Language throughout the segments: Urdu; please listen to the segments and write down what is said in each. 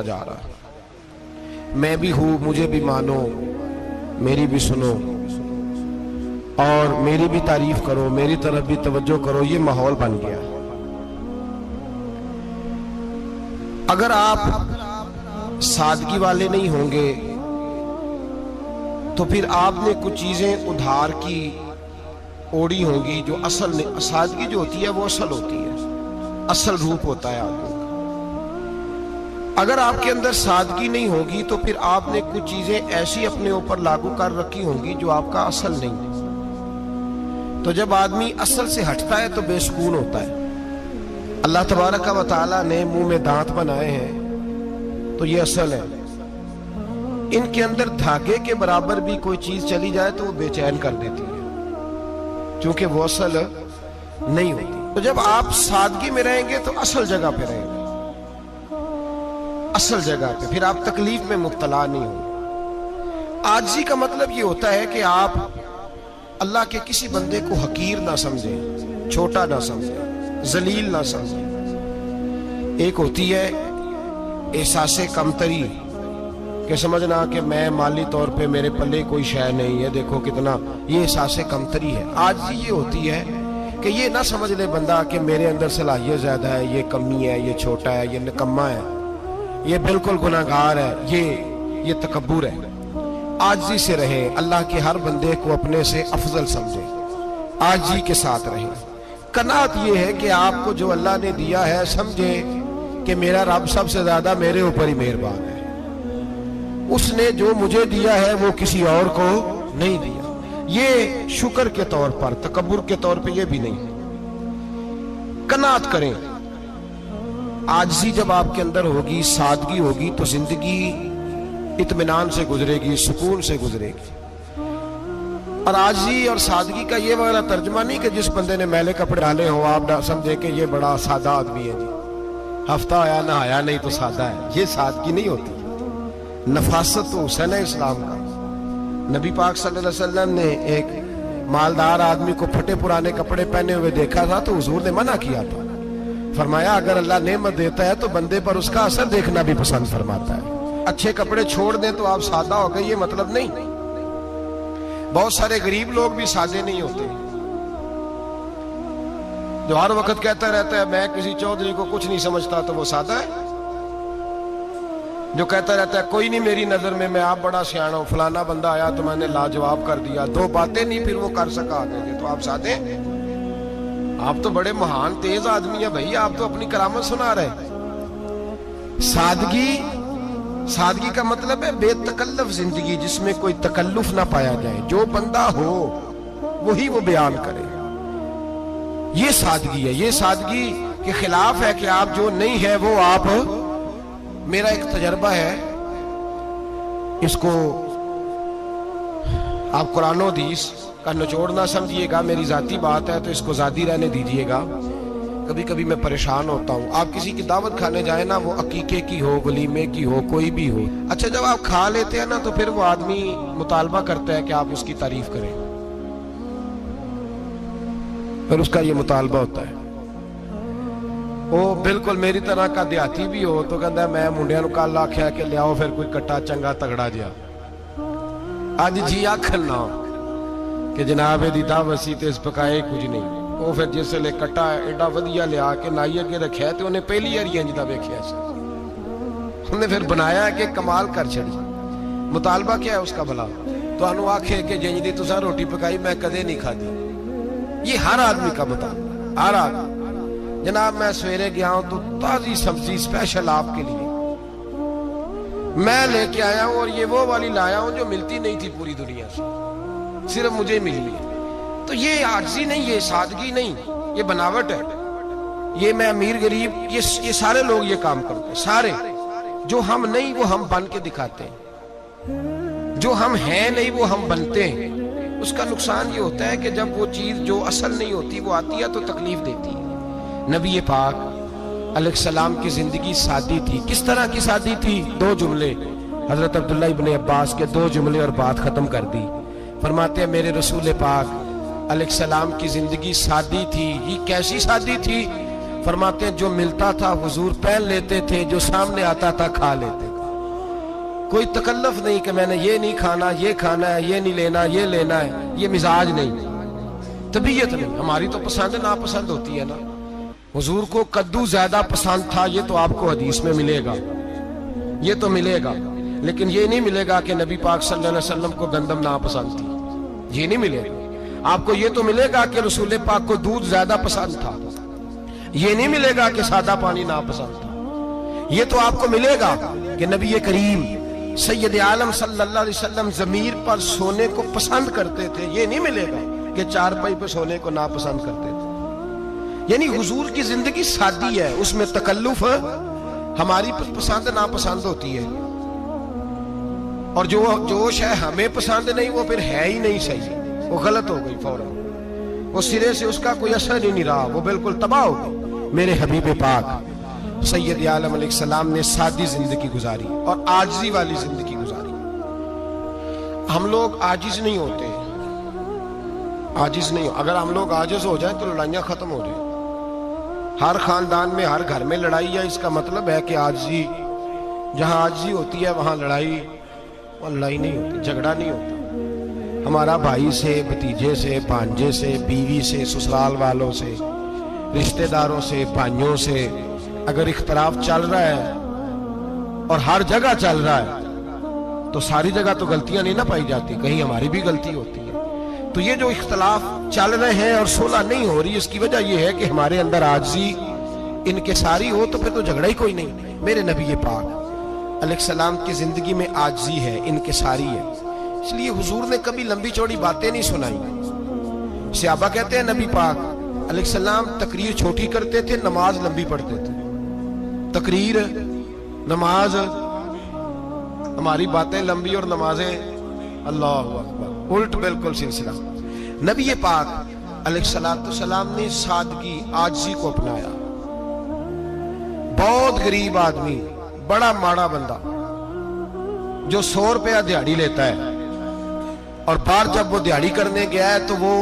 جا رہا ہے۔ میں بھی ہوں، مجھے بھی مانو، میری بھی سنو اور میری بھی تعریف کرو، میری طرف بھی توجہ کرو، یہ ماحول بن گیا۔ اگر آپ سادگی والے نہیں ہوں گے تو پھر آپ نے کچھ چیزیں ادھار کی اوڑی ہوں گی جو اصل نہیں۔ سادگی جو ہوتی ہے وہ اصل ہوتی ہے، اصل روپ ہوتا ہے آدمی کا۔ اگر آپ کے اندر سادگی نہیں ہوگی تو پھر آپ نے کچھ چیزیں ایسی اپنے اوپر لاگو کر رکھی ہوں گی جو آپ کا اصل نہیں ہے۔ تو جب آدمی اصل سے ہٹتا ہے تو بے سکون ہوتا ہے۔ اللہ تبارک و تعالیٰ نے منہ میں دانت بنائے ہیں تو یہ اصل ہے۔ ان کے اندر دھاگے کے برابر بھی کوئی چیز چلی جائے تو وہ بے چین کر دیتی ہے، کیونکہ وہ اصل نہیں ہوتی۔ تو جب آپ سادگی میں رہیں گے تو اصل جگہ پہ رہیں گے، اصل جگہ پہ، پھر آپ تکلیف میں مبتلا نہیں ہوں۔ عاجزی کا مطلب یہ ہوتا ہے کہ آپ اللہ کے کسی بندے کو حقیر نہ سمجھیں، چھوٹا نہ سمجھیں، ذلیل نہ سمجھیں۔ ایک ہوتی ہے احساس کمتری، کہ سمجھنا کہ میں مالی طور پہ میرے پلے کوئی شے نہیں ہے، دیکھو کتنا، یہ احساس کمتری ہے۔ عاجزی یہ ہوتی ہے کہ یہ نہ سمجھ لے بندہ کہ میرے اندر صلاحیت زیادہ ہے، یہ کمی ہے، یہ چھوٹا ہے، یہ نکما ہے، یہ بالکل گناہگار ہے، یہ تکبر ہے۔ عاجزی سے رہیں، اللہ کے ہر بندے کو اپنے سے افضل سمجھیں، عاجزی کے ساتھ رہیں۔ قناعت یہ ہے کہ آپ کو جو اللہ نے دیا ہے سمجھیں کہ میرا رب سب سے زیادہ میرے اوپر ہی مہربان ہے، اس نے جو مجھے دیا ہے وہ کسی اور کو نہیں دیا۔ یہ شکر کے طور پر، تکبر کے طور پہ یہ بھی نہیں۔ قناعت کریں۔ عاجزی جب آپ کے اندر ہوگی، سادگی ہوگی تو زندگی اطمینان سے گزرے گی، سکون سے گزرے گی۔ اور عاجزی اور سادگی کا یہ وغیرہ ترجمہ نہیں کہ جس بندے نے میلے کپڑے ڈالے ہو آپ سمجھے کہ یہ بڑا سادہ آدمی ہے، جی ہفتہ آیا نہ آیا نہیں تو سادہ ہے۔ یہ سادگی نہیں ہوتی، نفاست تو حسن ہے اسلام کا۔ نبی پاک صلی اللہ علیہ وسلم نے ایک مالدار آدمی کو پھٹے پرانے کپڑے پہنے ہوئے دیکھا تھا تو حضور نے منع کیا تھا، فرمایا اگر اللہ نعمت دیتا ہے تو بندے پر اس کا اثر دیکھنا بھی پسند فرماتا ہے۔ اچھے کپڑے چھوڑ دیں تو آپ سادہ ہو گئے، یہ مطلب نہیں۔ بہت سارے غریب لوگ بھی سادے نہیں ہوتے، جو ہر وقت کہتا رہتا ہے میں کسی چودھری کو کچھ نہیں سمجھتا تو وہ سادہ ہے۔ جو کہتا رہتا ہے کوئی نہیں میری نظر میں آپ بڑا سیاح ہوں، فلانا بندہ آیا تو میں نے لاجواب کر دیا، دو باتیں نہیں پھر وہ کر سکا آگے، تو آپ سادے ہیں؟ آپ تو بڑے مہان تیز آدمی ہیں بھائی، آپ تو اپنی کرامت سنا رہے۔ سادگی کا مطلب ہے بے تکلف زندگی، جس میں کوئی تکلف نہ پایا جائے، جو بندہ ہو وہی وہ بیان کرے۔ یہ سادگی ہے۔ یہ سادگی کے خلاف ہے کہ آپ جو نہیں ہے وہ آپ۔ میرا ایک تجربہ ہے، اس کو آپ قرآن و حدیث کا نچوڑ نہ سمجھیے گا، میری ذاتی بات ہے تو اس کو ذاتی رہنے دیجیے گا۔ کبھی کبھی میں پریشان ہوتا ہوں، آپ کسی کی دعوت کھانے جائیں نا، وہ عقیقے کی ہو، ولیمے کی ہو، کوئی بھی ہو، اچھا جب آپ کھا لیتے ہیں نا تو پھر وہ آدمی مطالبہ کرتا ہے کہ آپ اس کی تعریف کریں، پھر اس کا یہ مطالبہ ہوتا ہے۔ وہ بالکل میری طرح کا دیہاتی بھی ہو تو کہتا ہے میں منڈیاں نو کل آکھیا کہ لیاؤ پھر کوئی کٹا چنگا تگڑا جیا، اج جی آکھن نہ کہ جناب دی دعوت سی تے اس پکائے کچھ نہیں۔ وہ پھر جس لے کٹا ایڈا ودیا لیا کہ نائی اگے رکھیا تے انہیں پہلی ہری انج دا ویکھیا سی، انہیں پھر بنایا کہ کمال کر چھڑی۔ مطالبہ کیا ہے اس کا بھلا؟ تو انہوں آکھے کہ جنج دی تساں روٹی پکائی میں کدے نہیں کھا دی۔ یہ ہر آدمی کا مطالبہ، ہر آدمی۔ جناب میں سویرے گیا ہوں تو تازی سبزی اسپیشل آپ کے لیے میں لے کے آیا ہوں، اور یہ وہ والی لایا ہوں جو ملتی نہیں تھی پوری دنیا سے، صرف مجھے ملی ہے۔ تو یہ عاجزی نہیں، یہ سادگی نہیں، یہ بناوٹ ہے۔ یہ میں امیر غریب، یہ سارے لوگ یہ کام کرتے ہیں، سارے۔ جو ہم نہیں وہ ہم بن کے دکھاتے ہیں، جو ہم ہیں نہیں وہ ہم بنتے ہیں۔ اس کا نقصان یہ ہوتا ہے کہ جب وہ چیز جو اصل نہیں ہوتی وہ آتی ہے تو تکلیف دیتی ہے۔ نبی پاک علیہ السلام کی زندگی سادی تھی۔ کس طرح کی سادی تھی؟ دو جملے، حضرت عبداللہ ابن عباس کے دو جملے اور بات ختم کر دی۔ فرماتے ہیں میرے رسول پاک علیہ السلام کی زندگی سادی تھی۔ یہ کیسی سادی تھی؟ فرماتے ہیں جو ملتا تھا حضور پہن لیتے تھے، جو سامنے آتا تھا کھا لیتے تھے. کوئی تکلف نہیں کہ میں نے یہ نہیں کھانا، یہ کھانا ہے، یہ نہیں لینا، یہ لینا ہے. یہ مزاج نہیں، طبیعت نہیں. ہماری تو پسند ناپسند ہوتی ہے نا. حضور کو کدو زیادہ پسند تھا، یہ تو آپ کو حدیث میں ملے گا، یہ تو ملے گا. لیکن یہ نہیں ملے گا کہ نبی پاک صلی اللہ علیہ وسلم کو گندم ناپسند تھی. یہ نہیں ملے گا. آپ کو یہ تو ملے گا کہ رسول پاک کو دودھ زیادہ پسند تھا. یہ نہیں ملے گا کہ سادہ پانی ناپسند تھا. یہ تو آپ کو ملے گا کہ نبی کریم سید عالم صلی اللہ علیہ وسلم ضمیر پر سونے کو پسند کرتے تھے. یہ نہیں ملے گا کہ چارپائی پہ سونے کو ناپسند کرتے تھے. یعنی حضور کی زندگی سادی ہے، اس میں تکلف ہماری پسند ناپسند ہوتی ہے. اور جو جوش ہے ہمیں پسند نہیں، وہ پھر ہے ہی نہیں صحیح، وہ غلط ہو گئی فوراً. وہ سرے سے اس کا کوئی اثر ہی نہیں رہا، وہ بالکل تباہ ہو گئی. میرے حبیب پاک سید عالم علیہ السلام نے سادی زندگی گزاری اور عاجزی والی زندگی گزاری. ہم لوگ عاجز نہیں ہوتے، عاجز نہیں. اگر ہم لوگ عاجز ہو جائیں تو لڑائیاں ختم ہو جائیں. ہر خاندان میں، ہر گھر میں لڑائی ہے. اس کا مطلب ہے کہ عاجزی، جہاں عاجزی ہوتی ہے وہاں لڑائی نہیں ہوتی، جھگڑا نہیں ہوتا. ہمارا بھائی سے، بھتیجے سے، بھانجے سے، بیوی سے، سسرال والوں سے، رشتہ داروں سے، بھائیوں سے اگر اختلاف چل رہا ہے اور ہر جگہ چل رہا ہے تو ساری جگہ تو غلطیاں نہیں نہ پائی جاتی، کہیں ہماری بھی غلطی ہوتی ہے. تو یہ جو اختلاف چل رہے ہیں اور صلح نہیں ہو رہی، اس کی وجہ یہ ہے کہ ہمارے اندر عاجزی انکساری ہو. تو پھر تو جھگڑا ہی کوئی نہیں. میرے نبی پاک علیہ السلام کی زندگی میں عاجزی ہے، انکساری ہے. اس لیے حضور نے کبھی لمبی چوڑی باتیں نہیں سنائی. صحابہ کہتے ہیں نبی پاک علیہ السلام تقریر چھوٹی کرتے تھے، نماز لمبی پڑھتے تھے. تقریر، نماز، ہماری باتیں لمبی اور نمازیں اللہ اکبر الٹ بالکل سلسلہ. نبی پاک علیہ السلام نے سادگی، عاجزی کو اپنایا. بہت غریب آدمی، بڑا ماڑا بندہ جو 100 روپیہ دیہڑی لیتا ہے، اور باہر جب وہ دیہڑی کرنے گیا ہے تو وہ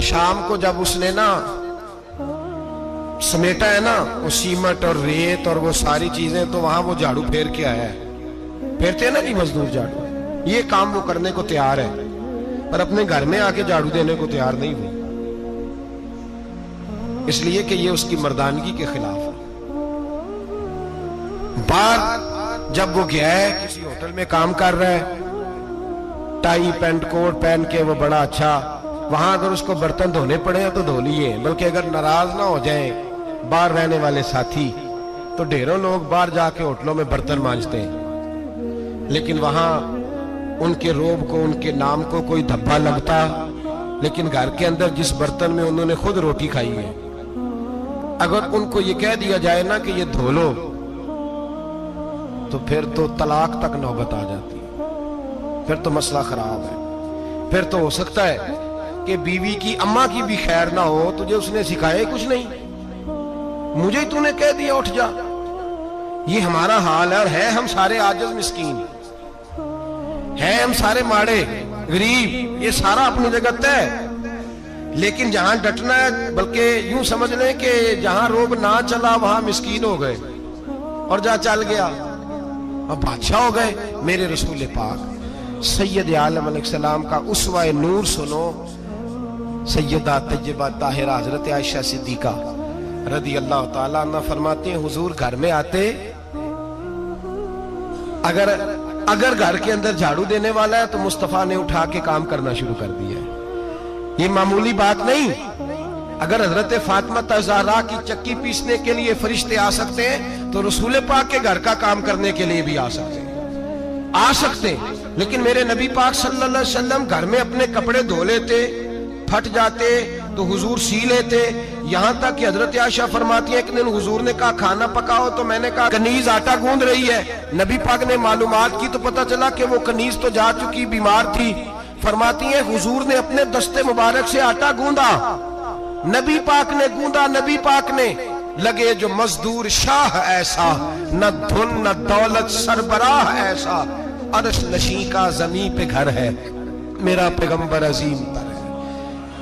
شام کو جب اس نے نا سمیٹا ہے نا وہ سیمنٹ اور ریت اور وہ ساری چیزیں، تو وہاں وہ جھاڑو پھیر کے آیا ہے. پھیرتے ہیں نا جی مزدور جھاڑو. یہ کام وہ کرنے کو تیار ہے، پر اپنے گھر میں آ کے جھاڑو دینے کو تیار نہیں ہوئی، اس لیے کہ یہ اس کی مردانگی کے خلاف ہے. باہر جب وہ گیا ہے، کسی ہوٹل میں کام کر رہا ہے، ٹائی پینٹ کوٹ پہن کے وہ بڑا اچھا، وہاں اگر اس کو برتن دھونے پڑے تو دھو لیے. بلکہ اگر ناراض نہ ہو جائیں باہر رہنے والے ساتھی تو ڈھیروں لوگ باہر جا کے ہوٹلوں میں برتن مانجتے ہیں، لیکن وہاں ان کے روب کو، ان کے نام کو کوئی دھبا لگتا. لیکن گھر کے اندر جس برتن میں انہوں نے خود روٹی کھائی ہے، اگر ان کو یہ کہہ دیا جائے نا کہ یہ دھو لو، تو پھر تو طلاق تک نوبت آ جاتی ہے. پھر تو مسئلہ خراب ہے. پھر تو ہو سکتا ہے کہ بیوی کی اماں کی بھی خیر نہ ہو، تجھے اس نے سکھایا کچھ نہیں، مجھے تو نے کہہ دیا اٹھ جا. یہ ہمارا حال ہے. اور ہے ہم سارے عاجز مسکین، ہے ہم سارے ماڑے غریب، یہ سارا اپنی جگہ طے. لیکن جہاں ڈٹنا ہے، بلکہ یوں سمجھ لیں کہ جہاں روب نہ چلا وہاں مسکین ہو گئے، اور جہاں چل گیا اب بادشاہ ہو گئے. میرے رسول پاک سید عالم علیہ السلام کا اسوہ نور سنو. سیدہ طیبہ طاہرہ حضرت عائشہ صدیقہ رضی اللہ تعالیٰ عنہ فرماتے ہیں حضور گھر میں آتے، اگر گھر کے اندر جھاڑو دینے والا ہے تو مصطفیٰ نے اٹھا کے کام کرنا شروع کر دیا ہے. یہ معمولی بات نہیں. اگر حضرت فاطمہ زہرا کی چکی پیسنے کے لیے فرشتے آ سکتے ہیں تو رسول پاک کے گھر کا کام کرنے کے لیے بھی آ سکتے. لیکن میرے نبی پاک صلی اللہ علیہ وسلم گھر میں اپنے کپڑے دھو لیتے، پھٹ جاتے تو حضور سی لیتے. یہاں تک کہ حضرت عائشہ فرماتی ہے ایک دن حضور نے کہا کھانا پکاؤ، تو میں نے کہا کنیز آٹا گوندھ رہی ہے. نبی پاک نے معلومات کی تو پتہ چلا کہ وہ کنیز تو جا چکی، بیمار تھی. فرماتی ہیں حضور نے اپنے دستے مبارک سے آٹا گوندا، نبی پاک نے گوندا، نبی پاک نے. لگے جو مزدور شاہ ایسا، نہ دھن نہ دولت سربراہ ایسا، عرش نشین کا زمین پہ گھر ہے، میرا پیغمبر عظیم تر ہے.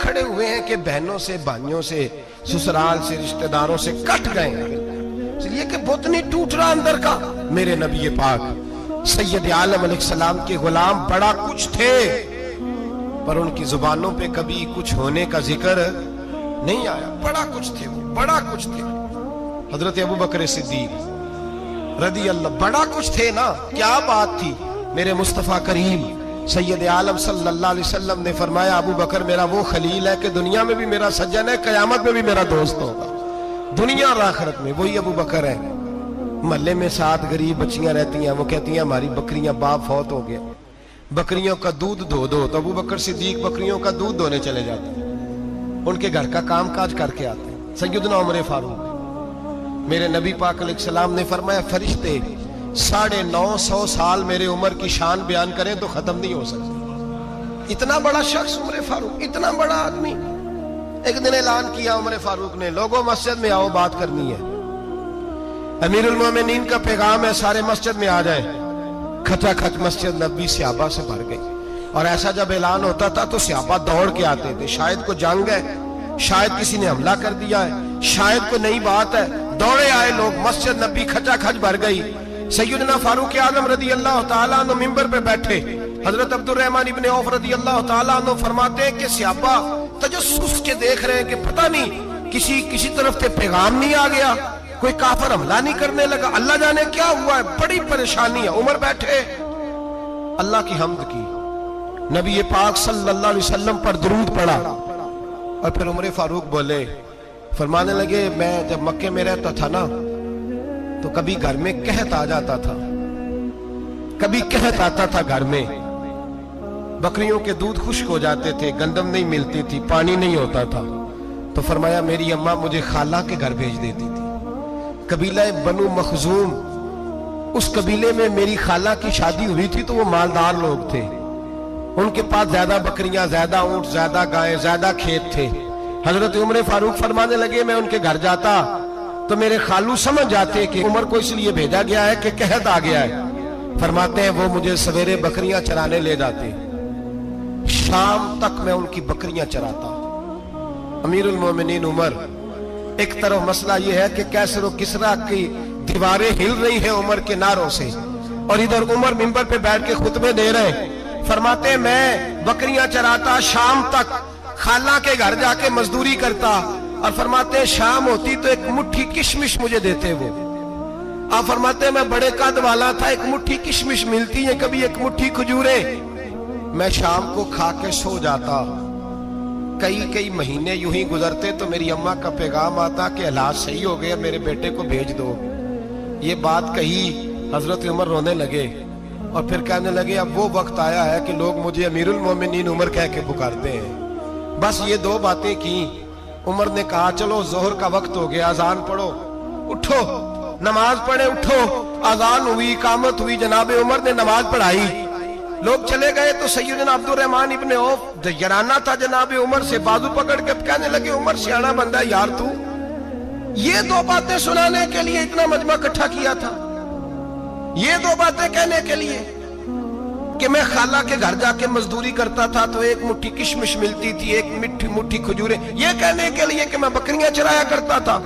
کھڑے ہوئے ہیں کہ بہنوں سے، بھائیوں سے، سسرال سے، رشتہ داروں سے کٹ گئے ہیں، اس لیے کہ بت نہیں ٹوٹ رہا اندر کا۔ میرے نبی پاک سید عالم علیہ السلام کے غلام بڑا کچھ تھے، پر ان کی زبانوں پہ کبھی کچھ ہونے کا ذکر نہیں آیا۔ بڑا کچھ تھے وہ، بڑا کچھ تھے۔ حضرت ابو بکر صدیق رضی اللہ، بڑا کچھ تھے نا، کیا بات تھی۔ میرے مصطفیٰ کریم سید عالم صلی اللہ علیہ وسلم نے فرمایا ابو بکر میرا وہ خلیل ہے کہ دنیا میں بھی میرا سجن ہے، قیامت میں بھی میرا دوست ہوگا، دنیا اور آخرت میں وہی ابو بکر ہے۔ محلے میں 7 غریب بچیاں رہتی ہیں، وہ کہتی ہیں ہماری بکریاں، باپ فوت ہو گیا، بکریوں کا دودھ دھو دو، تو ابو بکر صدیق بکریوں کا دودھ دھونے چلے جاتے ہیں، ان کے گھر کا کام کاج کر کے آتے ہیں۔ سیدنا عمر فاروق، میرے نبی پاک علیہ السلام نے فرمایا فرشتے 950 سال میرے عمر کی شان بیان کریں تو ختم نہیں ہو سکتے۔ اتنا بڑا شخص عمر فاروق، اتنا بڑا آدمی۔ ایک دن اعلان کیا عمر فاروق نے، لوگوں مسجد میں آؤ، بات کرنی ہے، امیر المومنین کا پیغام ہے، سارے مسجد میں آ جائیں۔ کھچا کھچ مسجد نبوی صحابہ سے بھر گئی، اور ایسا جب اعلان ہوتا تھا تو صحابہ دوڑ کے آتے تھے، شاید کو جنگ ہے، شاید کسی نے حملہ کر دیا ہے، شاید کوئی نئی بات ہے، دوڑے آئے لوگ، مسجد نبی کھچا کھچ بھر گئی۔ سیدنا فاروق اعظم رضی اللہ تعالیٰ عنہ منبر پہ بیٹھے، حضرت عبد الرحمن ابن عوف رضی اللہ تعالیٰ عنہ فرماتے ہیں کہ صحابہ تجسس کے دیکھ رہے ہیں کہ پتہ نہیں کسی طرف سے پیغام نہیں آ گیا، کوئی کافر حملہ نہیں کرنے لگا، اللہ جانے کیا ہوا ہے، بڑی پریشانی ہے۔ عمر بیٹھے، اللہ کی حمد کی، نبی پاک صلی اللہ علیہ وسلم پر درود پڑھا، اور پھر عمر فاروق بولے، فرمانے لگے میں جب مکے میں رہتا تھا نا تو کبھی گھر میں قحط آ جاتا تھا، کبھی قحط آتا تھا گھر میں، بکریوں کے دودھ خشک ہو جاتے تھے، گندم نہیں ملتی تھی، پانی نہیں ہوتا تھا، تو فرمایا میری اماں مجھے خالہ کے گھر بھیج دیتی تھی۔ قبیلہ بنو مخزوم، اس قبیلے میں میری خالہ کی شادی ہوئی تھی تو وہ مالدار لوگ تھے، ان کے پاس زیادہ بکریاں، زیادہ اونٹ، زیادہ گائیں، زیادہ کھیت تھے۔ حضرت عمر فاروق فرمانے لگے میں ان کے گھر جاتا تو میرے خالو سمجھ جاتے کہ عمر کو اس لیے بھیجا گیا ہے کہ قحط آ گیا ہے، فرماتے ہیں وہ مجھے سویرے بکریاں چرانے لے جاتے، شام تک میں ان کی بکریاں چراتا۔ امیر المومنین عمر، ایک طرف مسئلہ یہ ہے کہ کیسر و کسرا کی دیواریں ہل رہی ہیں عمر کے نعروں سے، اور ادھر عمر منبر پہ بیٹھ کے خطبے دے رہے ہیں، فرماتے ہیں میں بکریاں چراتا، شام تک خالہ کے گھر جا کے مزدوری کرتا، اور فرماتے ہیں شام ہوتی تو ایک مٹھی کشمش مجھے دیتے وہ، آپ فرماتے ہیں میں بڑے قد والا تھا، ایک مٹھی کشمش ملتی ہے، کبھی ایک مٹھی کھجورے، میں شام کو کھا کے سو جاتا۔ کئی مہینے یوں ہی گزرتے تو میری اماں کا پیغام آتا کہ حالات صحیح ہو گئے، میرے بیٹے کو بھیج دو۔ یہ بات کہی، حضرت عمر رونے لگے، اور پھر کہنے لگے اب وہ وقت آیا ہے کہ لوگ مجھے امیر المومنین عمر کہہ کے پکارتے ہیں۔ بس یہ 2 باتیں کی، عمر نے کہا چلو ظہر کا وقت ہو گیا، اذان پڑھو، اٹھو نماز پڑھے، اٹھو۔ اذان ہوئی، اقامت ہوئی، جناب عمر نے نماز پڑھائی، لوگ چلے گئے تو سیدنا عبد الرحمن ابن عوف یارانہ تھا جناب عمر سے، بازو پکڑ کے کہنے لگے عمر سیاڑا بندہ یار تو یہ 2 باتیں سنانے کے لیے اتنا مجمع اکٹھا کیا تھا، یہ 2 باتیں کہنے کے لیے کہ میں خالہ کے گھر جا کے مزدوری کرتا تھا تو ایک مٹھی کشمش ملتی تھی، ایک مٹھی کھجورے، یہ کہنے کے لیے کہ میں بکریاں چرایا کرتا تھا۔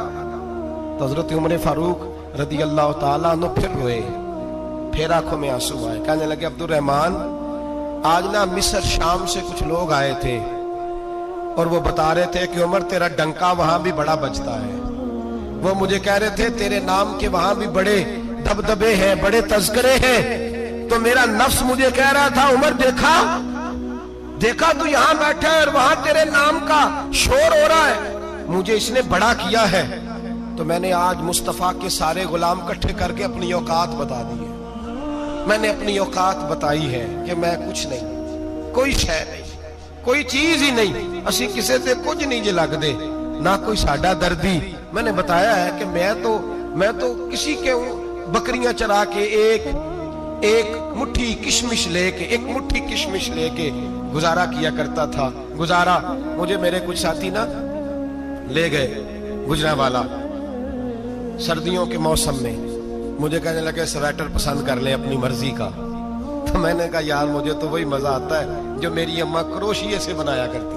تو حضرت عمر فاروق رضی اللہ تعالیٰ عنہ پھر روئے، پھر آنکھوں میں آنسو آئے، کہنے لگے عبد الرحمن آج نا مصر شام سے کچھ لوگ آئے تھے اور وہ بتا رہے تھے کہ عمر تیرا ڈنکا وہاں بھی بڑا بجتا ہے، وہ مجھے کہہ رہے تھے تیرے نام کے وہاں بھی بڑے دبدبے ہیں، بڑے تذکرے ہیں، تو میرا نفس مجھے کہہ رہا تھا عمر دیکھا تو یہاں بیٹھا ہے اور وہاں تیرے نام کا شور ہو رہا ہے، مجھے اس نے بڑا کیا ہے، تو میں نے آج مصطفیٰ کے سارے غلام کٹھے کر کے اپنی اوقات بتا دی ہے، میں نے اپنی اوقات بتائی ہے کہ میں کچھ نہیں، کوئی شے نہیں، کوئی چیز ہی نہیں، اسی کسے سے کچھ نہیں جے لگ دے، نہ کوئی ساڈا دردی۔ میں نے بتایا ہے کہ میں تو کسی کے بکریاں چرا کے ایک مٹھی کشمش لے کے گزارا کیا کرتا تھا۔ گزارا مجھے میرے کچھ ساتھی نا لے گئے گجرانوالہ سردیوں کے موسم میں، مجھے کہنے لگے سویٹر پسند کر لیں اپنی مرضی کا، تو میں نے کہا یار مجھے تو وہی مزہ آتا ہے جو میری اماں کروشیے سے بنایا کرتی،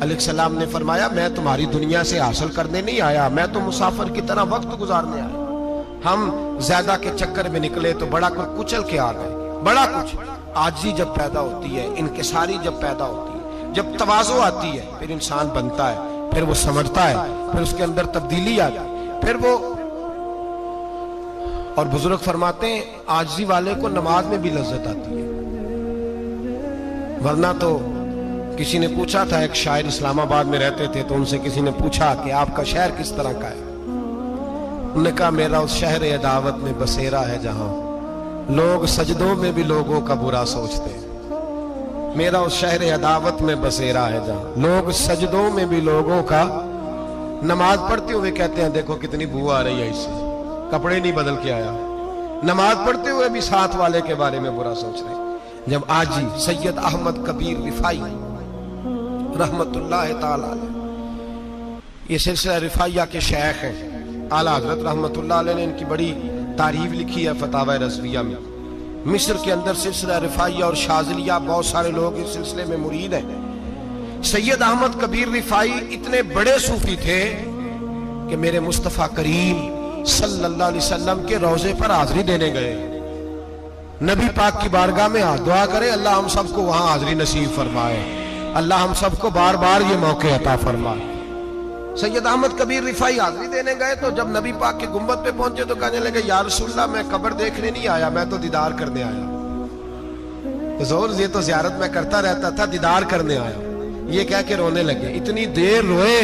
علیہ السلام نے فرمایا میں تمہاری دنیا سے حاصل کرنے نہیں آیا، میں تو مسافر کی طرح وقت گزارنے آیا۔ ہم زیادہ کے چکر میں نکلے تو بڑا کچھ کچل کے آ گئے، بڑا کچھ۔ عاجزی جب پیدا ہوتی ہے، انکساری جب پیدا ہوتی ہے، جب تواضع آتی ہے، پھر انسان بنتا ہے، پھر وہ سمجھتا ہے، پھر اس کے اندر تبدیلی آتی ہے، پھر وہ۔ اور بزرگ فرماتے ہیں عاجزی والے کو نماز میں بھی لذت آتی ہے، ورنہ تو کسی نے پوچھا تھا، ایک شاعر اسلام آباد میں رہتے تھے، تو ان سے کسی نے پوچھا کہ آپ کا شہر کس طرح کا ہے؟ انہوں نے کہا میرا اس شہر عداوت میں بسیرا ہے جہاں لوگ سجدوں میں بھی لوگوں کا برا سوچتے ہیں۔ میرا اس شہر عداوت میں بسیرا ہے جہاں لوگ سجدوں میں بھی لوگوں کا، نماز پڑھتے ہوئے کہتے ہیں دیکھو کتنی بو آ رہی ہے اس سے، کپڑے نہیں بدل کے آیا، نماز پڑھتے ہوئے بھی ساتھ والے کے بارے میں برا سوچ رہے ہیں۔ جب آجی سید احمد کبیر رفائی رحمت اللہ تعالی علیہ، یہ سلسلہ رفائیہ کے شیخ ہیں، اعلیٰ حضرت رحمت اللہ علیہ نے ان کی بڑی تعریف لکھی ہے فتاوی رضویہ میں۔ مصر کے اندر سلسلہ رفائیہ اور شاذلیہ بہت سارے لوگ اس سلسلے میں مرید ہیں۔ سید احمد کبیر رفائی اتنے بڑے صوفی تھے کہ میرے مصطفیٰ کریم صلی اللہ علیہ وسلم کے روضے پر حاضری دینے گئے، نبی پاک کی بارگاہ میں دعا کرے اللہ ہم سب کو وہاں حاضری نصیب فرمائے، اللہ ہم سب کو بار بار یہ موقع عطا فرمائے۔ سید احمد کبیر رفائی حاضری دینے گئے تو جب نبی پاک کے گنبد پہ پہنچے تو کہنے لگے یا رسول اللہ میں قبر دیکھنے نہیں آیا، میں تو دیدار کرنے آیا۔ حضور یہ تو زیارت میں کرتا رہتا تھا، دیدار کرنے آیا۔ یہ کہہ کے رونے لگے، اتنی دیر روئے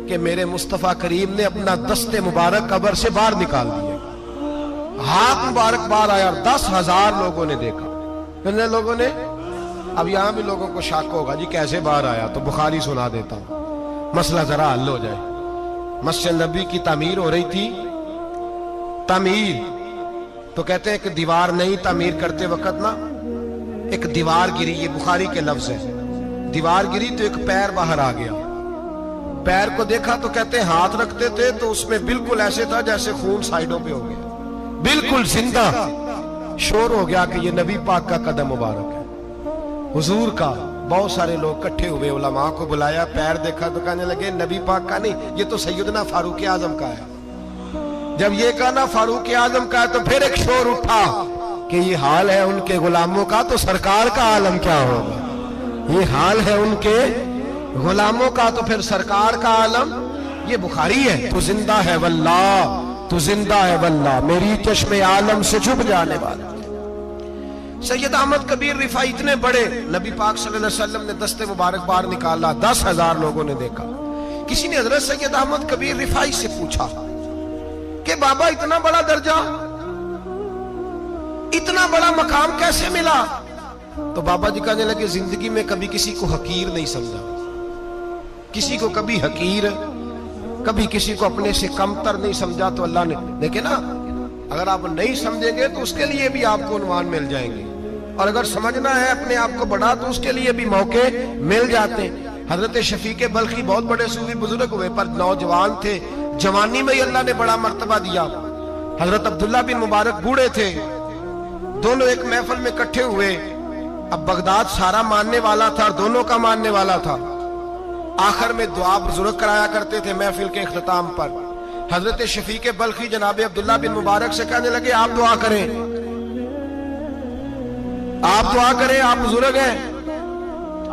کہ میرے مصطفیٰ کریم نے اپنا دست مبارک قبر سے باہر نکال دیا، ہاتھ مبارک باہر آیا اور 10,000 لوگوں نے دیکھا۔ کتنے لوگوں نے؟ اب یہاں بھی لوگوں کو شک ہوگا جی کیسے باہر آیا، تو بخاری سنا دیتا ہوں مسئلہ ذرا حل ہو جائے۔ مسجد نبی کی تعمیر ہو رہی تھی، تعمیر تو کہتے ہیں کہ دیوار نہیں، تعمیر کرتے وقت نا ایک دیوار گری، یہ بخاری کے لفظ ہے، دیوار گری تو ایک پیر باہر آ گیا، پیر کو دیکھا تو کہتے ہیں ہاتھ رکھتے تھے تو اس میں بالکل ایسے تھا جیسے خون سائیڈوں پہ ہو گیا، بالکل زندہ۔ شور ہو گیا کہ یہ نبی پاک کا قدم مبارک ہے، حضور کا۔ بہت سارے لوگ کٹھے ہوئے، علماء کو بلایا، پیر دیکھا تو کہنے لگے نبی پاک کا نہیں، یہ تو سیدنا فاروق اعظم کا ہے۔ جب یہ کہا نا فاروق اعظم کا ہے تو پھر ایک شور اٹھا کہ یہ حال ہے ان کے غلاموں کا تو سرکار کا عالم کیا ہوگا، یہ حال ہے ان کے غلاموں کا تو پھر سرکار کا عالم۔ یہ بخاری ہے، تو زندہ ہے واللہ، تو زندہ ہے واللہ، میری چشم عالم سے چھپ جانے والا۔ سید احمد کبیر رفائی اتنے بڑے، نبی پاک صلی اللہ علیہ وسلم نے دست مبارک باہر نکالا، 10,000 لوگوں نے دیکھا۔ کسی نے حضرت سید احمد کبیر رفائی سے پوچھا کہ بابا اتنا بڑا درجہ، اتنا بڑا مقام کیسے ملا؟ تو بابا جی کہنے لگے زندگی میں کبھی کسی کو حقیر نہیں سمجھا، کسی کو کبھی حقیر، کبھی کسی کو اپنے سے کمتر نہیں سمجھا۔ تو اللہ نے دیکھے نا، اگر آپ نہیں سمجھیں گے تو اس کے لیے بھی آپ کو عنوان مل جائیں گے، اور اگر سمجھنا ہے اپنے آپ کو بڑا تو اس کے لیے بھی موقع مل جاتے ہیں۔ حضرت شفیق بلخی بہت بڑے صوفی بزرگ ہوئے پر نوجوان تھے، جوانی میں ہی اللہ نے بڑا مرتبہ دیا۔ حضرت عبداللہ بن مبارک بوڑھے تھے، دونوں ایک محفل میں اکٹھے ہوئے۔ اب بغداد سارا ماننے والا تھا اور دونوں کا ماننے والا تھا۔ آخر میں دعا بزرگ کرایا کرتے تھے محفل کے اختتام پر۔ حضرت شفیق بلخی جناب عبداللہ بن مبارک سے کہنے لگے آپ دعا کریں، آپ دعا کریں، آپ بزرگ ہیں،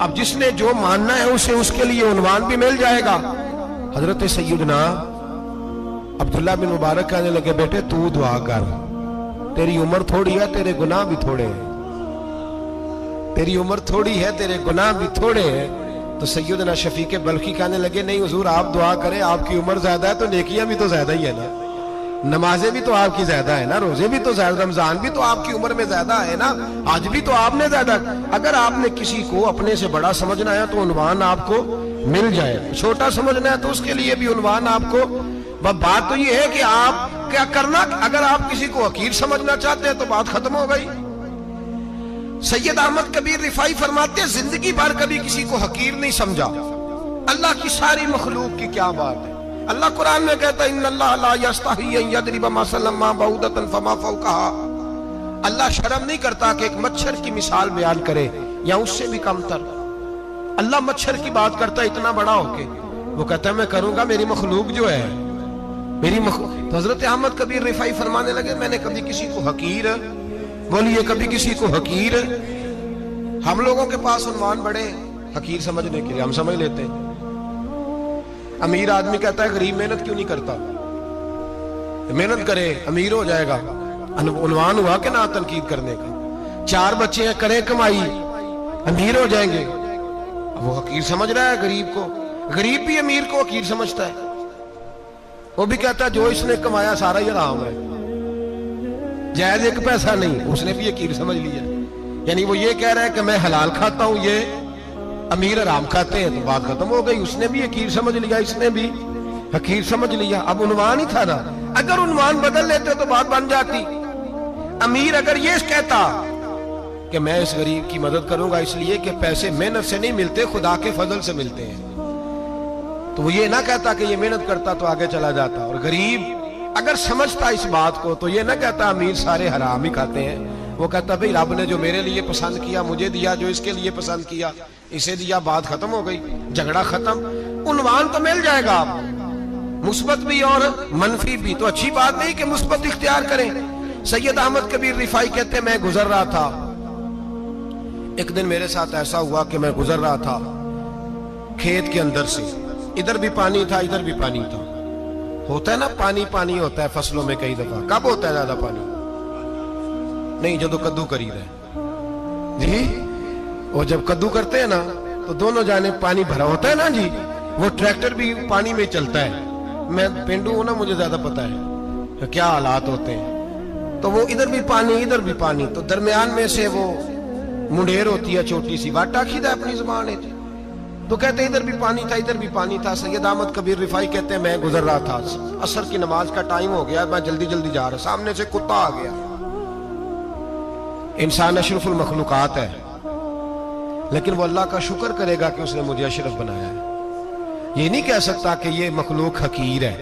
اب جس نے جو ماننا ہے اسے اس کے لیے عنوان بھی مل جائے گا۔ حضرت سیدنا عبداللہ بن مبارک کہنے لگے بیٹے تو دعا کر، تیری عمر تھوڑی ہے، تیرے گناہ بھی تھوڑے ہیں، تیری عمر تھوڑی ہے، تیرے گناہ بھی تھوڑے ہیں۔ تو سیدنا شفیق بلخی کہنے لگے نہیں حضور آپ دعا کریں، آپ کی عمر زیادہ ہے تو نیکیاں بھی تو زیادہ ہی ہے نا، نمازیں بھی تو آپ کی زیادہ ہے نا، روزے بھی تو زیادہ، رمضان بھی تو آپ کی عمر میں زیادہ ہے نا، آج بھی تو آپ نے زیادہ۔ اگر آپ نے کسی کو اپنے سے بڑا سمجھنا ہے تو عنوان آپ کو مل جائے، چھوٹا سمجھنا ہے تو اس کے لیے بھی عنوان آپ کو۔ بات تو یہ ہے کہ آپ کیا کرنا، اگر آپ کسی کو حقیر سمجھنا چاہتے ہیں تو بات ختم ہو گئی۔ سید احمد کبیر رفائی فرماتے ہیں زندگی بھر کبھی کسی کو حقیر نہیں سمجھا۔ اللہ کی ساری مخلوق کی کیا بات ہے، اللہ قرآن میں کہتا ہے ان اللہ لا یستحی ان یضرب مثلا ما بعوضۃ فما فوقها، اللہ شرم نہیں کرتا کہ ایک مچھر کی مثال بیان کرے یا اس سے بھی کم تر۔ اللہ مچھر کی بات کرتا ہے اتنا بڑا ہو کے، وہ کہتا ہے میں کروں گا، میری مخلوق جو ہے میری تو حضرت احمد کبیر رفاعی فرمانے لگے میں نے کبھی کسی کو حقیر، بولیے کبھی کسی کو حقیر، ہم لوگوں کے پاس عنوان بڑے حقیر سمجھنے کے لیے ہم سمجھ لیتے ہیں۔ امیر آدمی کہتا ہے غریب محنت کیوں نہیں کرتا، محنت کرے امیر ہو جائے گا، عنوان ہوا کہ نہ تنقید کرنے کا۔ 4 بچے ہیں کریں کمائی امیر ہو جائیں گے، اب وہ حقیر سمجھ رہا ہے غریب کو، غریب بھی امیر کو حقیر سمجھتا ہے، وہ بھی کہتا ہے جو اس نے کمایا سارا ہی حرام ہے، جائز ایک پیسہ نہیں، اس نے بھی حقیر سمجھ لیا، یعنی وہ یہ کہہ رہا ہے کہ میں حلال کھاتا ہوں، یہ امیر حرام کھاتے ہیں، تو بات ختم ہو گئی، اس نے بھی حقیر سمجھ لیا، اس نے بھی حقیر سمجھ لیا۔ اب عنوان ہی تھا نا، اگر عنوان بدل لیتے تو بات بن جاتی۔ امیر اگر یہ کہتا کہ میں اس غریب کی مدد کروں گا اس لیے کہ پیسے محنت سے نہیں ملتے، خدا کے فضل سے ملتے ہیں، تو وہ یہ نہ کہتا کہ یہ محنت کرتا تو آگے چلا جاتا۔ اور غریب اگر سمجھتا اس بات کو تو یہ نہ کہتا امیر سارے حرام ہی کھاتے ہیں، وہ کہتا بھئی رب نے جو میرے لیے پسند کیا مجھے دیا، جو اس کے لیے پسند کیا اسے دیا، بات ختم ہو گئی، جھگڑا ختم۔ عنوان تو مل جائے گا آپ، مثبت بھی اور منفی بھی، تو اچھی بات نہیں کہ مثبت اختیار کریں۔ سید احمد کبیر رفاعی کہتے ہیں میں گزر رہا تھا، ایک دن میرے ساتھ ایسا ہوا کہ میں گزر رہا تھا کھیت کے اندر سے، ادھر بھی پانی تھا ادھر بھی پانی تھا، ہوتا ہے نا پانی پانی ہوتا ہے فصلوں میں کئی دفعہ، کب ہوتا ہے زیادہ پانی؟ نہیں جب کدو کری رہے جی، وہ جب کدو کرتے ہیں نا تو دونوں جانب پانی بھرا ہوتا ہے نا جی، وہ ٹریکٹر بھی پانی میں چلتا ہے، میں پینڈو ہوں نا مجھے زیادہ پتا ہے کیا حالات ہوتے ہیں، تو وہ ادھر بھی پانی ادھر بھی پانی، تو درمیان میں سے وہ منڈیر ہوتی ہے چھوٹی سی، واٹا کھیدا اپنی زبان ہے، تو کہتے ہیں ادھر بھی پانی تھا ادھر بھی پانی تھا۔ سید احمد کبیر رفاعی کہتے ہیں میں گزر رہا تھا، عصر کی نماز کا ٹائم ہو گیا، میں جلدی جلدی جا رہا، سامنے سے کتا آ گیا۔ انسان اشرف المخلوقات ہے، لیکن وہ اللہ کا شکر کرے گا کہ اس نے مجھے اشرف بنایا ہے، یہ نہیں کہہ سکتا کہ یہ مخلوق حقیر ہے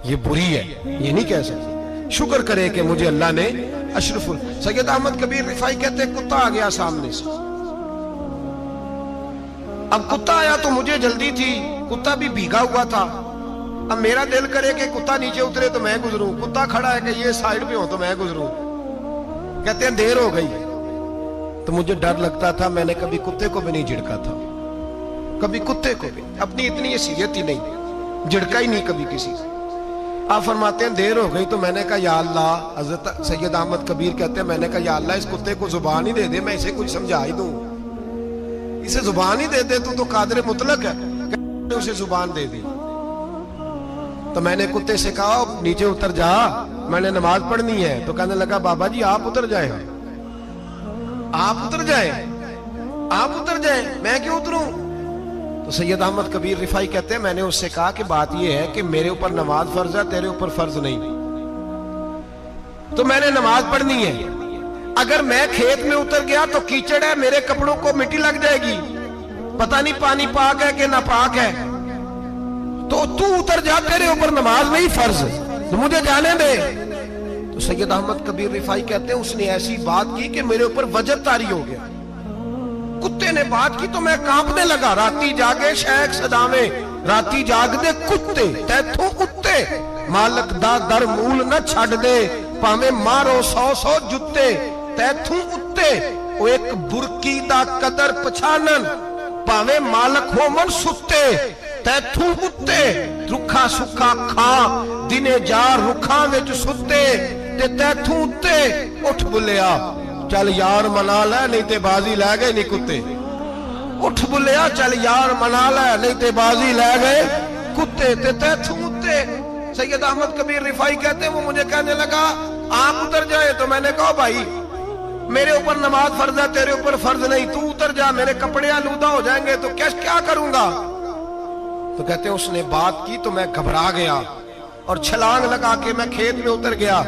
یہ بری ہے، یہ نہیں کہہ سکتا، شکر کرے کہ مجھے اللہ نے اشرف سید احمد کبیر رفاعی کہتے ہیں کتا آ گیا سامنے سے، اب کتا آیا تو مجھے جلدی تھی، کتا بھی بھیگا ہوا تھا، اب میرا دل کرے کہ کتا نیچے اترے تو میں گزروں، کتا کھڑا ہے کہ یہ سائیڈ پہ ہو تو میں گزروں، کہتے ہیں دیر ہو گئی، تو مجھے ڈر لگتا تھا، میں نے کبھی کتے کو بھی نہیں جھڑکا تھا، کبھی کتے کو بھی، اپنی اتنی حیثیت ہی نہیں، جھڑکا ہی نہیں کبھی کسی سے۔ آپ فرماتے ہیں دیر ہو گئی تو میں نے کہا یا اللہ، حضرت سید احمد کبیر کہتے ہیں میں نے کہا یا اللہ اس کتے کو زبان ہی دے دے، میں اسے کچھ سمجھا ہی دوں، اسے زبان ہی دے دے تو قادر مطلق ہے، اسے زبان دے دی۔ تو میں نے کتے سے کہا نیچے اتر جا، میں نے نماز پڑھنی ہے، تو کہنے لگا بابا جی آپ اتر جائیں، آپ اتر جائیں، آپ اتر جائیں، میں کیوں اتروں؟ تو سید احمد کبیر رفاعی کہتے ہیں میں نے اس سے کہا کہ بات یہ ہے کہ میرے اوپر نماز فرض ہے، تیرے اوپر فرض نہیں، تو میں نے نماز پڑھنی ہے، اگر میں کھیت میں اتر گیا تو کیچڑ ہے، میرے کپڑوں کو مٹی لگ جائے گی، پتہ نہیں پانی پاک ہے کہ ناپاک ہے، تو تو اتر جا، تیرے اوپر نماز نہیں فرض، تو مجھے جانے دے۔ تو سید احمد کبیر رفاعی کہتے ہیں اس نے ایسی بات کی کہ میرے اوپر وجد طاری ہو گیا، کتے نے بات کی تو میں کانپنے لگا، راتی جاگے شیخ صدامے، راتی جاگ دے کتے، تیتھوں کتے، مالک دا در مول نہ چھڑ دے، پامے مارو 100 جتے، تیتھوں اتے، او ایک برکی دا قدر پچھانن، پامے مالک ہو من ستے، تیتھوں اتے، رکھا سکھا کھا، دنے جار رکھا وچ ستے، تے تیتھوں اتے، اٹھ بلیا، چل یار منا لے نہیں تے بازی لے گئے نہیں کتے، اٹھ بلیا چل یار منا لے نہیں تے بازی لے گئے کتے، تے تیتھوں اتے۔ سید احمد کبیر رفاعی کہتے ہیں وہ مجھے کہنے لگا آپ اتر جائے، تو میں نے کہا بھائی میرے اوپر نماز فرض ہے تیرے اوپر فرض نہیں، تو اتر جا، میرے کپڑے آلودہ ہو جائیں گے تو کیا کروں گا؟ تو کہتے ہیں اس نے بات کی تو میں گھبرا گیا اور چھلانگ لگا کے میں کھیت میں اتر گیا،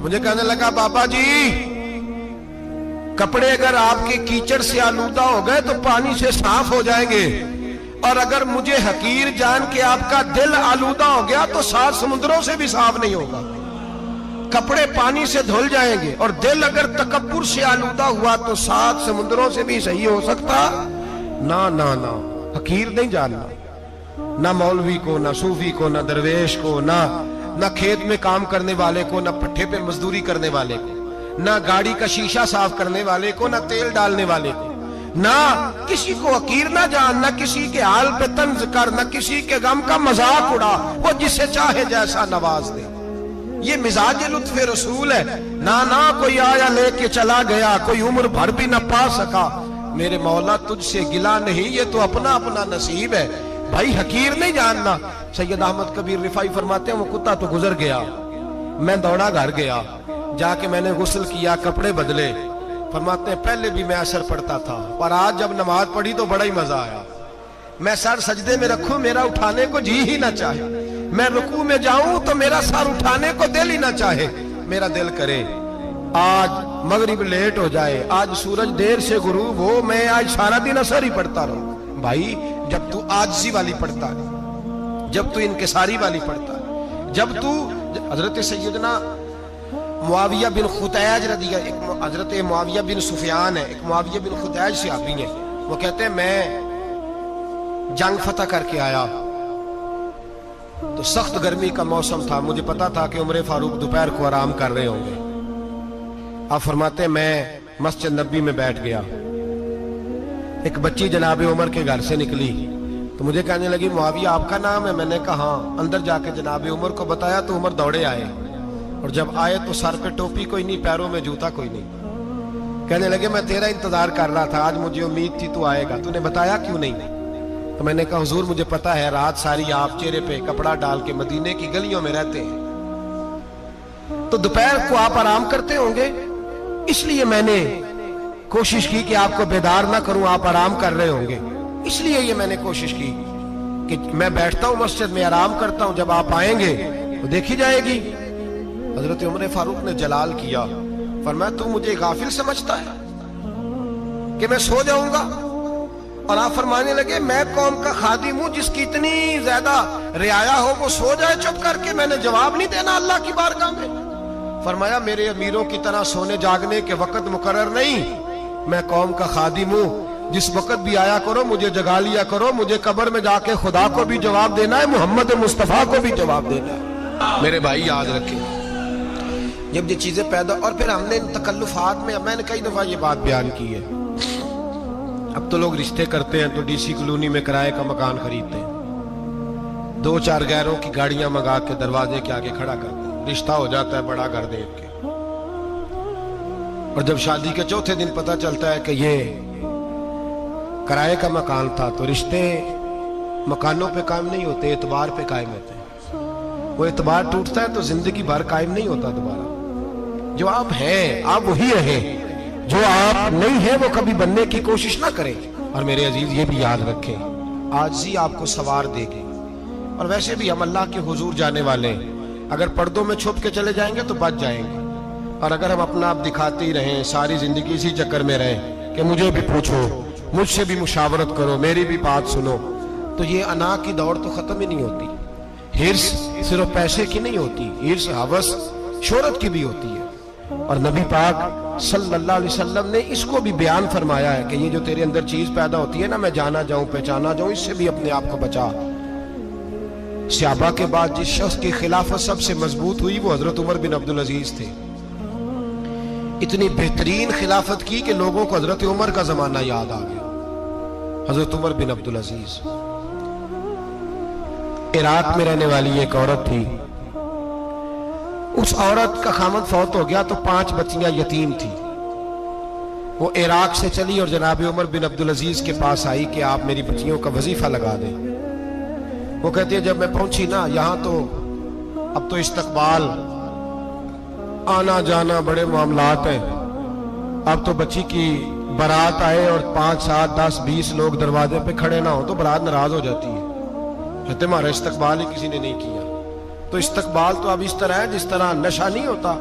مجھے کہنے لگا بابا جی کپڑے اگر آپ کے کیچڑ سے آلودہ ہو گئے تو پانی سے صاف ہو جائیں گے، اور اگر مجھے حقیر جان کے آپ کا دل آلودہ ہو گیا تو 7 سمندروں سے بھی صاف نہیں ہوگا، کپڑے پانی سے دھل جائیں گے، اور دل اگر تکبر سے آلودہ ہوا تو 7 سمندروں سے بھی صحیح ہو سکتا نہ۔ حقیر نہیں جاننا، نہ مولوی کو، نہ صوفی کو، نہ درویش کو، نہ کھیت میں کام کرنے والے کو، نہ پٹھے پہ مزدوری کرنے والے کو، نہ گاڑی کا شیشہ صاف کرنے والے کو، نہ تیل ڈالنے والے کو، نہ کسی کو حقیر نہ جان، نہ کسی کے حال پہ طنز کر، نہ کسی کے غم کا مذاق اڑا، وہ جسے چاہے جیسا نواز دے۔ یہ مزاج لطف رسول ہے۔ نہ کوئی آیا لے کے چلا گیا، کوئی عمر بھر بھی نہ پا سکا، میرے مولا تجھ سے گلا نہیں، یہ تو اپنا اپنا نصیب ہے۔ بھائی حقیر نہیں جاننا۔ سید احمد کبیر رفاعی فرماتے ہیں وہ کتا تو گزر گیا، میں دوڑا گھر گیا، جا کے میں نے غسل کیا، کپڑے بدلے۔ فرماتے ہیں پہلے بھی میں اثر پڑھتا تھا، پر آج جب نماز پڑھی تو بڑا ہی مزہ آیا۔ میں سر سجدے میں رکھوں میرا اٹھانے کو جی ہی نہ چاہے، میں رکوع میں جاؤں تو میرا سر اٹھانے کو دل ہی نہ چاہے، میرا دل کرے آج مغرب لیٹ ہو جائے، آج سورج دیر سے غروب ہو، میں آج سارا دن اثر ہی پڑھتا رہوں۔ بھائی جب تو عاجزی والی پڑھتا ہے، جب تو انکساری والی پڑھتا ہے، جب تو حضرت سیدنا معاویہ بن خطیج رضی اللہ، حضرت معاویہ بن سفیان ہے، ایک معاویہ بن خطیج صحابی ہیں، وہ کہتے ہیں میں جنگ فتح کر کے آیا تو سخت گرمی کا موسم تھا، مجھے پتا تھا کہ عمر فاروق دوپہر کو آرام کر رہے ہوں گے۔ آپ فرماتے ہیں میں مسجد نبی میں بیٹھ گیا، ایک بچی جناب عمر کے گھر سے نکلی تو مجھے کہنے لگی معاویہ آپ کا نام ہے؟ میں نے کہا ہاں۔ اندر جا کے جناب عمر کو بتایا تو عمر دوڑے آئے، اور جب آئے تو سر پہ ٹوپی کوئی نہیں، پیروں میں جوتا کوئی نہیں۔ کہنے لگے میں تیرا انتظار کر رہا تھا، آج مجھے امید تھی تو آئے گا، تو نے بتایا کیوں نہیں؟ تو میں نے کہا حضور مجھے پتا ہے رات ساری آپ چہرے پہ کپڑا ڈال کے مدینے کی گلیوں میں رہتے ہیں، تو دوپہر کو آپ آرام کرتے ہوں گے، اس لیے میں نے کوشش کی کہ آپ کو بیدار نہ کروں، آپ آرام کر رہے ہوں گے، اس لیے یہ میں نے کوشش کی کہ میں بیٹھتا ہوں مسجد میں آرام کرتا ہوں، جب آپ آئیں گے تو دیکھی جائے گی۔ حضرت عمر فاروق نے جلال کیا، فرمایا تو مجھے غافل سمجھتا ہے کہ میں سو جاؤں گا؟ اور آپ فرمانے لگے میں قوم کا خادم ہوں، جس کی اتنی زیادہ رعایا ہو وہ سو جائے چپ کر کے، میں نے جواب نہیں دینا اللہ کی بارگاہ میں؟ فرمایا میرے امیروں کی طرح سونے جاگنے کے وقت مقرر نہیں، میں قوم کا خادم ہوں، جس وقت بھی آیا کرو مجھے جگا لیا کرو، مجھے قبر میں جا کے خدا کو بھی جواب دینا ہے، محمد مصطفیٰ کو بھی جواب دینا ہے۔ میرے بھائی یاد رکھیں، جب یہ چیزیں پیدا، اور پھر ہم نے ان تکلفات میں، میں نے کئی دفعہ یہ بات بیان کی ہے، اب تو لوگ رشتے کرتے ہیں تو ڈی سی کالونی میں کرائے کا مکان خریدتے ہیں، 2-4 غیروں کی گاڑیاں منگا کے دروازے کے آگے کھڑا کرتے ہیں، رشتہ ہو جاتا ہے بڑا گھر دیکھ کے، اور جب شادی کے چوتھے دن پتہ چلتا ہے کہ یہ کرائے کا مکان تھا، تو رشتے مکانوں پہ قائم نہیں ہوتے، اعتبار پہ قائم ہوتے ہیں۔ وہ اعتبار ٹوٹتا ہے تو زندگی بھر قائم نہیں ہوتا دوبارہ۔ جو آپ ہیں آپ وہی رہیں، جو آپ نہیں ہیں وہ کبھی بننے کی کوشش نہ کریں۔ اور میرے عزیز یہ بھی یاد رکھیں، عاجزی آپ کو سوار دے گی، اور ویسے بھی ہم اللہ کے حضور جانے والے ہیں، اگر پردوں میں چھپ کے چلے جائیں گے تو بچ جائیں گے، اور اگر ہم اپنا آپ دکھاتے ہی رہیں، ساری زندگی اسی چکر میں رہیں کہ مجھے بھی پوچھو، مجھ سے بھی مشاورت کرو، میری بھی بات سنو، تو یہ انا کی دوڑ تو ختم ہی نہیں ہوتی۔ ہرس صرف پیسے کی نہیں ہوتی، ہرس ہوس شہرت کی بھی ہوتی ہے، اور نبی پاک صلی اللہ علیہ وسلم نے اس کو بھی بیان فرمایا ہے کہ یہ جو تیرے اندر چیز پیدا ہوتی ہے نا، میں جانا جاؤں پہچانا جاؤں، اس سے بھی اپنے آپ کو بچا۔ صحابہ کے بعد جس شخص کی خلافت سب سے مضبوط ہوئی وہ حضرت عمر بن عبدالعزیز تھے۔ اتنی بہترین خلافت کی کہ لوگوں کو حضرت عمر کا زمانہ یاد آ گیا۔ حضرت عمر بن عبدالعزیز، عراق میں رہنے والی ایک عورت تھی، اس عورت کا خامد فوت ہو گیا تو 5 بچیاں یتیم تھی، وہ عراق سے چلی اور جناب عمر بن عبدالعزیز کے پاس آئی کہ آپ میری بچیوں کا وظیفہ لگا دیں۔ وہ کہتی ہے جب میں پہنچی نا یہاں تو اب تو استقبال، آنا جانا بڑے معاملات ہیں، اب تو بچی کی برات آئے اور 5 7 10 20 لوگ دروازے پہ کھڑے نہ ہو تو برات ناراض ہو جاتی ہے، کہتے ہمارا استقبال ہی کسی نے نہیں کیا۔ تو استقبال تو اب اس طرح ہے جس طرح نشہ نہیں ہوتا،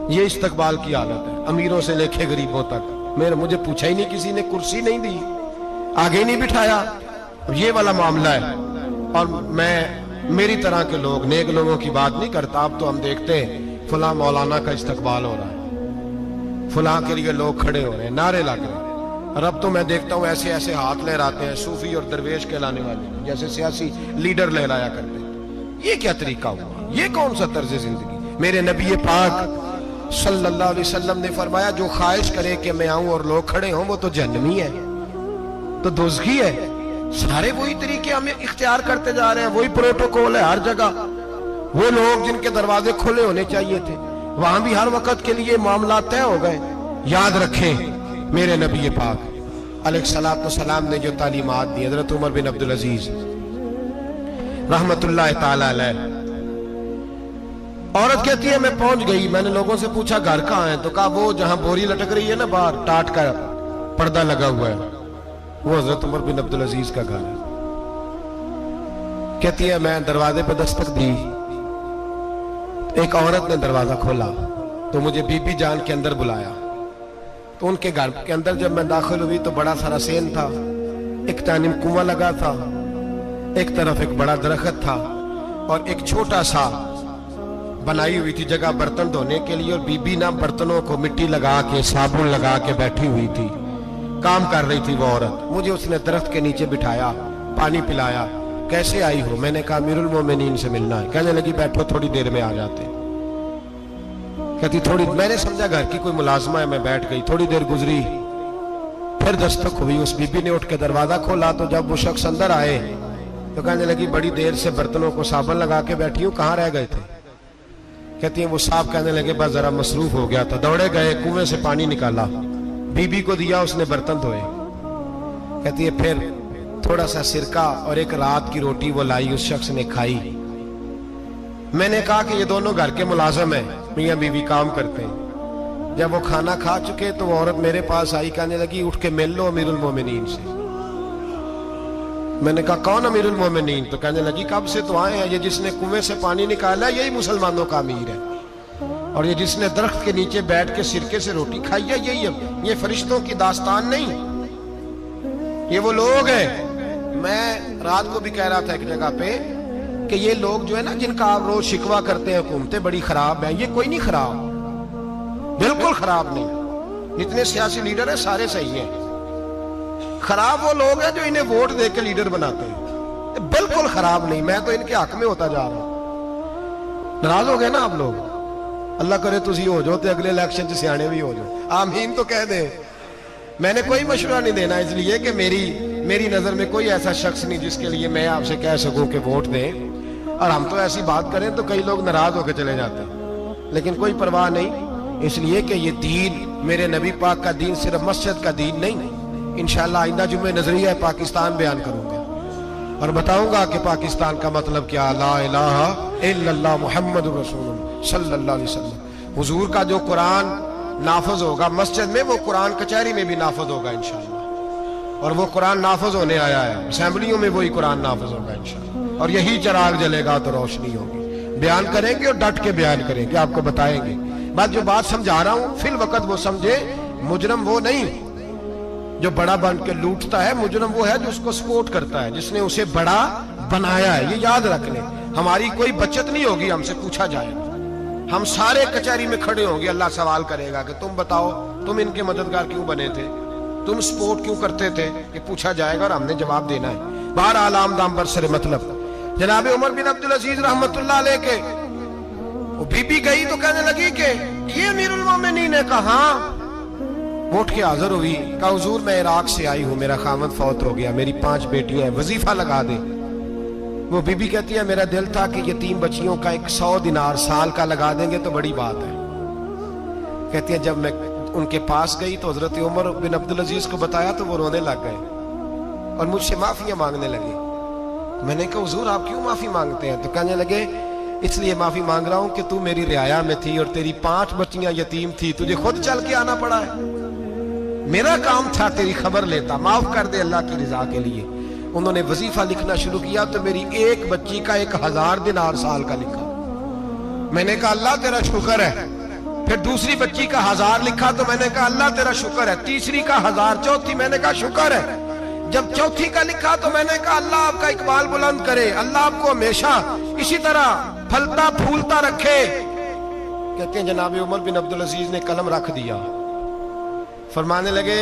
یہ استقبال کی حالت ہے، امیروں سے لے کے غریبوں تک، مجھے پوچھا ہی نہیں کسی نے، کرسی نہیں دی، آگے نہیں بٹھایا، یہ والا معاملہ ہے۔ اور میں میری طرح کے لوگ، نیک لوگوں کی بات نہیں کرتا، اب تو ہم دیکھتے ہیں فلاں مولانا کا استقبال ہو رہا ہے، فلاں کے لیے لوگ کھڑے ہو رہے ہیں، نعرے لگ رہے ہیں، اور اب تو میں دیکھتا ہوں ایسے ایسے ہاتھ لہراتے ہیں صوفی اور درویش کہلانے والے، جیسے سیاسی لیڈر لہرایا کرتے ہیں۔ یہ کیا طریقہ ہوا؟ یہ کون سا طرز زندگی؟ میرے نبی پاک صلی اللہ علیہ وسلم نے فرمایا جو خواہش کرے کہ میں آؤں اور لوگ کھڑے ہوں وہ تو جہنمی ہے، تو دوزخی ہے۔ سارے وہی طریقے ہم اختیار کرتے جا رہے ہیں، وہی پروٹوکول ہے ہر جگہ۔ وہ لوگ جن کے دروازے کھلے ہونے چاہیے تھے وہاں بھی ہر وقت کے لیے معاملات طے ہو گئے۔ یاد رکھیں میرے نبی پاک علیہ الصلوۃ والسلام نے جو تعلیمات دی، حضرت عمر بن عبدالعزیز رحمت اللہ تعالی علیہ، عورت کہتی ہے میں پہنچ گئی، میں نے لوگوں سے پوچھا گھر کہاں ہے، تو کہا وہ جہاں بوری لٹک رہی ہے نا باہر ٹاٹ کا پردہ لگا ہوا ہے، وہ حضرت عمر بن عبدالعزیز کا گھر ہے۔ کہتی ہے میں دروازے پہ دستک دی، ایک عورت نے دروازہ کھولا تو مجھے بی بی جان کے اندر بلایا۔ تو ان کے گھر کے اندر جب میں داخل ہوئی تو بڑا سارا سین تھا، ایک جانب کنواں لگا تھا، ایک طرف ایک بڑا درخت تھا، اور ایک چھوٹا سا بنائی ہوئی تھی جگہ برتن دھونے کے لیے، اور بی بی نا برتنوں کو مٹی لگا کے صابن لگا کے بیٹھی ہوئی تھی، کام کر رہی تھی وہ عورت۔ مجھے اس نے درخت کے نیچے بٹھایا، پانی پلایا۔ کیسے آئی ہو؟ میں نے کہا امیر المومنین سے ملنا ہے۔ کہنے لگی بیٹھو تھوڑی دیر میں آ جاتے۔ کہتی تھوڑی، میں نے سمجھا گھر کی کوئی ملازمہ ہے، میں بیٹھ گئی۔ تھوڑی دیر گزری، پھر دستک ہوئی، اس بی بی نے اٹھ کے دروازہ کھولا تو جب وہ شخص اندر آئے تو کہنے لگی بڑی دیر سے برتنوں کو صابن لگا کے بیٹھی ہوں، کہاں رہ گئے تھے؟ کہتی ہیں وہ صاحب کہنے لگے بس ذرا مصروف ہو گیا تھا، دوڑے گئے کنویں سے پانی نکالا، بی بی کو دیا، اس نے برتن دھوئے۔ کہتی ہے پھر تھوڑا سا سرکہ اور ایک رات کی روٹی وہ لائی، اس شخص نے کھائی۔ میں نے کہا کہ یہ دونوں گھر کے ملازم ہیں، میاں بیوی کام کرتے ہیں۔ جب وہ کھانا کھا چکے تو وہ عورت میرے پاس آئی، کہنے لگی اٹھ کے مل لو امیر المومنین سے۔ میں نے کہا کون امیر المومنین؟ تو کہنے لگی کب سے تو آئے ہیں، یہ جس نے کنویں سے پانی نکالا یہی مسلمانوں کا امیر ہے، اور یہ جس نے درخت کے نیچے بیٹھ کے سرکے سے روٹی کھائی ہے یہی ہے۔ یہ فرشتوں کی داستان نہیں، یہ وہ لوگ ہیں۔ میں رات کو بھی کہہ رہا تھا ایک جگہ پہ کہ یہ لوگ جو ہے نا جن کا آپ روز شکوہ کرتے ہیں حکومتیں بڑی خراب ہیں، یہ کوئی نہیں خراب، بالکل خراب نہیں۔ جتنے سیاسی لیڈر ہیں سارے صحیح ہیں، خراب وہ لوگ ہیں جو انہیں ووٹ دے کے لیڈر بناتے ہیں، بالکل خراب نہیں۔ میں تو ان کے حق میں ہوتا جا رہا ہوں۔ ناراض ہو گئے نا آپ لوگ؟ اللہ کرے تسی ہو جو تے اگلے الیکشن سے سیانے بھی ہو جو، آمین تو کہہ دیں۔ میں نے کوئی مشورہ نہیں دینا، اس لیے کہ میری نظر میں کوئی ایسا شخص نہیں جس کے لیے میں آپ سے کہہ سکوں کہ ووٹ دیں، اور ہم تو ایسی بات کریں تو کئی لوگ ناراض ہو کے چلے جاتے ہیں، لیکن کوئی پرواہ نہیں، اس لیے کہ یہ دین میرے نبی پاک کا دین صرف مسجد کا دین نہیں۔ انشاءاللہ آئندہ جمعہ نظریہ پاکستان بیان کروں گا اور بتاؤں گا کہ پاکستان کا مطلب کیا، لا الہ الا اللہ محمد رسول اللہ صلی اللہ علیہ وسلم۔ حضور کا جو قرآن نافذ ہوگا مسجد میں، وہ قرآن کچہری میں بھی نافذ ہوگا انشاءاللہ، اور وہ قرآن نافذ ہونے آیا ہے، اسمبلیوں میں وہی قرآن نافذ ہوگا انشاءاللہ، اور یہی چراغ جلے گا تو روشنی ہوگی۔ بیان کریں گے اور ڈٹ کے بیان کریں گے، آپ کو بتائیں گے۔ جو بات سمجھا رہا ہوں فی الوقت وہ سمجھے، مجرم وہ نہیں جو بڑا بن کے لوٹتا ہے، مجرم وہ ہے جو اس کو سپورٹ کرتا ہے، جس نے اسے بڑا بنایا ہے۔ یہ یاد رکھ لیں، ہماری کوئی بچت نہیں ہوگی، ہم سے پوچھا جائے گا، ہم سارے کچہری میں کھڑے ہوں گے، اللہ سوال کرے گا کہ تم بتاؤ تم ان کے مددگار کیوں بنے تھے، تم سپورٹ کیوں کرتے تھے، کہ پوچھا جائے گا اور ہم نے جواب دینا ہے۔ بہرحال عام دام برسر مطلب جناب عمر بن عبدالعزیز رحمت اللہ علیہ کے وہ بی بی گئی تو کہنے لگی کہ یہ امیر المومنین نے کہا، اٹھ کے حاضر ہوئی، کہا حضور میں عراق سے آئی ہوں، میرا خاوند فوت ہو گیا، میری 5 بیٹیاں ہیں، وظیفہ لگا دے۔ وہ بی بی کہتی ہے میرا دل تھا کہ یتیم بچیوں کا 100 دینار سال کا لگا دیں گے تو بڑی بات ہے۔ کہتی ہے جب میں ان کے پاس گئی تو حضرت عمر بن عبدالعزیز کو بتایا تو وہ رونے لگ گئے اور مجھ سے معافیاں مانگنے لگے۔ میں نے کہا حضور آپ کیوں معافی مانگتے ہیں؟ تو کہنے لگے اس لیے معافی مانگ رہا ہوں کہ تو میری رعایا میں تھی اور تیری 5 بچیاں یتیم تھی، تجھے خود چل کے آنا پڑا ہے، میرا کام تھا تیری خبر لیتا، معاف کر دے اللہ کی رضا کے لیے۔ انہوں نے وظیفہ لکھنا شروع کیا تو میری ایک بچی کا 1000 دینار سال کا لکھا۔ میں نے کہا اللہ تیرا شکر ہے۔ پھر دوسری بچی کا 1000 لکھا تو میں نے کہا اللہ تیرا شکر ہے۔ تیسری کا 1000، چوتھی میں نے کہا شکر ہے۔ جب چوتھی کا لکھا تو میں نے کہا اللہ آپ کا اقبال بلند کرے، اللہ آپ کو ہمیشہ اسی طرح پھلتا پھولتا رکھے۔ کہتے ہیں جناب عمر بن عبدالعزیز نے قلم رکھ دیا، فرمانے لگے